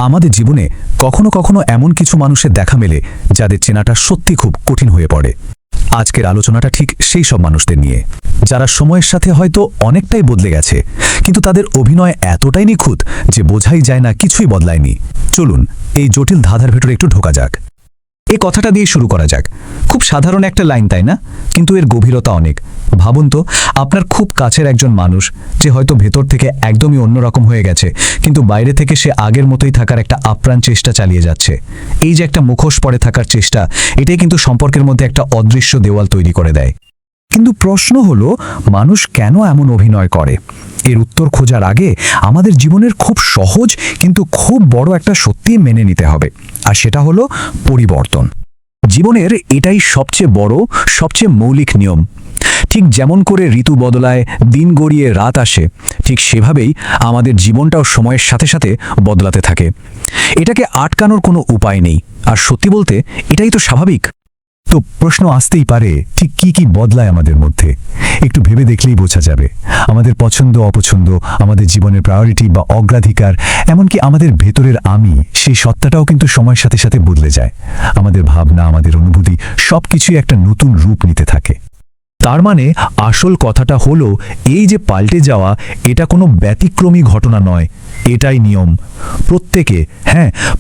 আমাদের জীবনে কখনো কখনো এমন কিছু মানুষের দেখা মেলে যাদের চেনাটা সত্যি খুব কঠিন হয়ে পড়ে। আজকের আলোচনাটা ঠিক সেই সব মানুষদের নিয়ে, যারা সময়ের সাথে হয়তো অনেকটাই বদলে গেছে, কিন্তু তাদের অভিনয় এতটাই নিখুঁত যে বোঝাই যায় না কিছুই বদলায়নি। চলুন এই জটিল ধাঁধার ভেতরে একটু ঢোকা যাক। এই কথাটা দিয়ে শুরু করা যাক। খুব সাধারণ একটা লাইন, তাই না? কিন্তু এর গভীরতা অনেক। ভাবুন তো, আপনার খুব কাছের একজন মানুষ যে হয়তো ভেতর থেকে একদমই অন্যরকম হয়ে গেছে, কিন্তু বাইরে থেকে সে আগের মতোই থাকার একটা আপ্রাণ চেষ্টা চালিয়ে যাচ্ছে। এই যে একটা মুখোশ পরে থাকার চেষ্টা, এটাই কিন্তু সম্পর্কের মধ্যে একটা অদৃশ্য দেওয়াল তৈরি করে দেয়। কিন্তু প্রশ্ন হলো, মানুষ কেন এমন অভিনয় করে? এর উত্তর খোঁজার আগে আমাদের জীবনের খুব সহজ কিন্তু খুব বড় একটা সত্যি মেনে নিতে হবে, আর সেটা হলো পরিবর্তন। জীবনের এটাই সবচেয়ে বড়, সবচেয়ে মৌলিক নিয়ম। ঠিক যেমন করে ঋতু বদলায়, দিন গড়িয়ে রাত আসে, ঠিক সেভাবেই আমাদের জীবনটাও সময়ের সাথে সাথে বদলাতে থাকে। এটাকে আটকানোর কোনো উপায় নেই, আর সত্যি বলতে এটাই তো স্বাভাবিক। তো প্রশ্ন আসতেই পারে, ঠিক কি কি বদলায় আমাদের মধ্যে? একটু ভেবে দেখলেই বোঝা যাবে। আমাদের পছন্দ অপছন্দ, আমাদের জীবনের প্রায়োরিটি বা অগ্রাধিকার, এমনকি আমাদের ভেতরের আমি, সেই সত্তাটাও কিন্তু সময়ের সাথে সাথে বদলে যায়। আমাদের ভাবনা, আমাদের অনুভূতি সবকিছুই একটা নতুন রূপ নিতে থাকে। তার মানে আসল কথাটা হলো, এই যে পাল্টে যাওয়া, এটা কোনো ব্যতিক্রমী ঘটনা নয়, এটাই নিয়ম।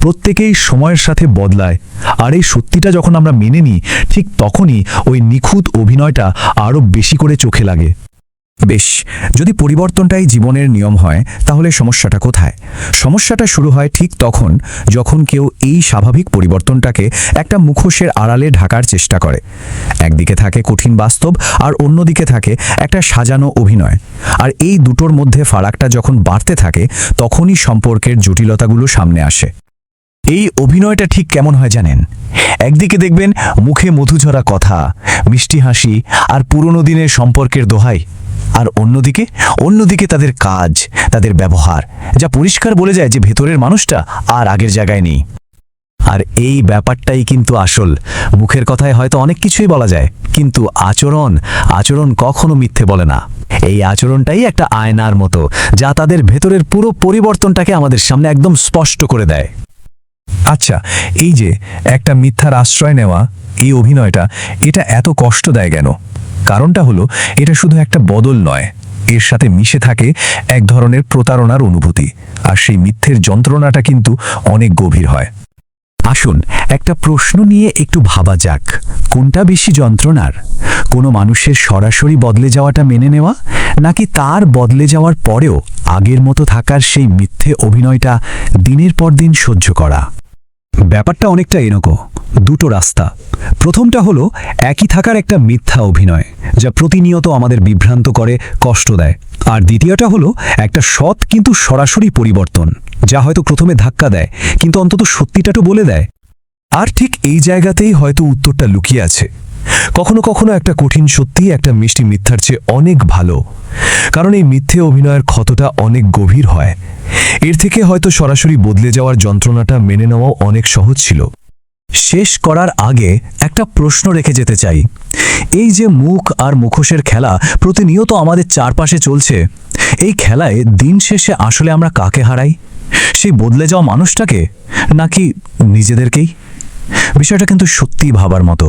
প্রত্যেকেই সময়ের সাথে বদলায়। আর এই সত্যিটা যখন আমরা মেনে নিই, ঠিক তখনই ওই নিখুঁত অভিনয়টা আরও বেশি করে চোখে লাগে। বেশ, যদি পরিবর্তনটাই জীবনের নিয়ম হয়, তাহলে সমস্যাটা কোথায়? সমস্যাটা শুরু হয় ঠিক তখন যখন কেউ এই স্বাভাবিক পরিবর্তনটাকে একটা মুখোশের আড়ালে ঢাকার চেষ্টা করে। একদিকে থাকে কঠিন বাস্তব, আর অন্যদিকে থাকে একটা সাজানো অভিনয়। আর এই দুটোর মধ্যে ফারাকটা যখন বাড়তে থাকে, তখনই সম্পর্কের জটিলতাগুলো সামনে আসে। এই অভিনয়টা ঠিক কেমন হয় জানেন? একদিকে দেখবেন মুখে মধুঝরা কথা, মিষ্টি হাসি আর পুরনো দিনের সম্পর্কের দোহাই, আর অন্যদিকে তাদের কাজ, তাদের ব্যবহার, যা পরিষ্কার বলে যায় যে ভেতরের মানুষটা আর আগের জায়গায় নেই। আর এই ব্যাপারটাই কিন্তু আসল। মুখের কথায় হয়তো অনেক কিছুই বলা যায়, কিন্তু আচরণ কখনো মিথ্যে বলে না। এই আচরণটাই একটা আয়নার মতো, যা তাদের ভেতরের পুরো পরিবর্তনটাকে আমাদের সামনে একদম স্পষ্ট করে দেয়। আচ্ছা, এই যে একটা মিথ্যার আশ্রয় নেওয়া, এই অভিনয়টা, এটা এত কষ্ট দেয় কেন? কারণটা হলো, এটা শুধু একটা বদল নয়, এর সাথে মিশে থাকে এক ধরনের প্রতারণার অনুভূতি। আর সেই মিথ্যের যন্ত্রণাটা কিন্তু অনেক গভীর হয়। আসুন একটা প্রশ্ন নিয়ে একটু ভাবা যাক, কোনটা বেশি যন্ত্রণার? কোনো মানুষের সরাসরি বদলে যাওয়াটা মেনে নেওয়া, নাকি তার বদলে যাওয়ার পরেও আগের মতো থাকার সেই মিথ্যে অভিনয়টা দিনের পর দিন সহ্য করা? ব্যাপারটা অনেকটা এরকম, দুটো রাস্তা। প্রথমটা হলো একই থাকার একটা মিথ্যা অভিনয়, যা প্রতিনিয়ত আমাদের বিভ্রান্ত করে, কষ্ট দেয়। আর দ্বিতীয়টা হলো একটা সৎ কিন্তু সরাসরি পরিবর্তন, যা হয়তো প্রথমে ধাক্কা দেয়, কিন্তু অন্তত সত্যিটা তো বলে দেয়। আর ঠিক এই জায়গাতেই হয়তো উত্তরটা লুকিয়ে আছে। কখনো কখনো একটা কঠিন সত্যি একটা মিষ্টি মিথ্যার চেয়ে অনেক ভালো, কারণ এই মিথ্যে অভিনয়ের ক্ষতটা অনেক গভীর হয়। এর থেকে হয়তো সরাসরি বদলে যাওয়ার যন্ত্রণাটা মেনে নেওয়াও অনেক সহজ ছিল। শেষ করার আগে একটা প্রশ্ন রেখে যেতে চাই। এই যে মুখ আর মুখোশের খেলা প্রতিনিয়ত আমাদের চারপাশে চলছে, এই খেলায় দিন শেষে আসলে আমরা কাকে হারাই? সেই বদলে যাওয়া মানুষটাকে, নাকি নিজেদেরকেই? বিষয়টা কিন্তু সত্যিই ভাবার মতো।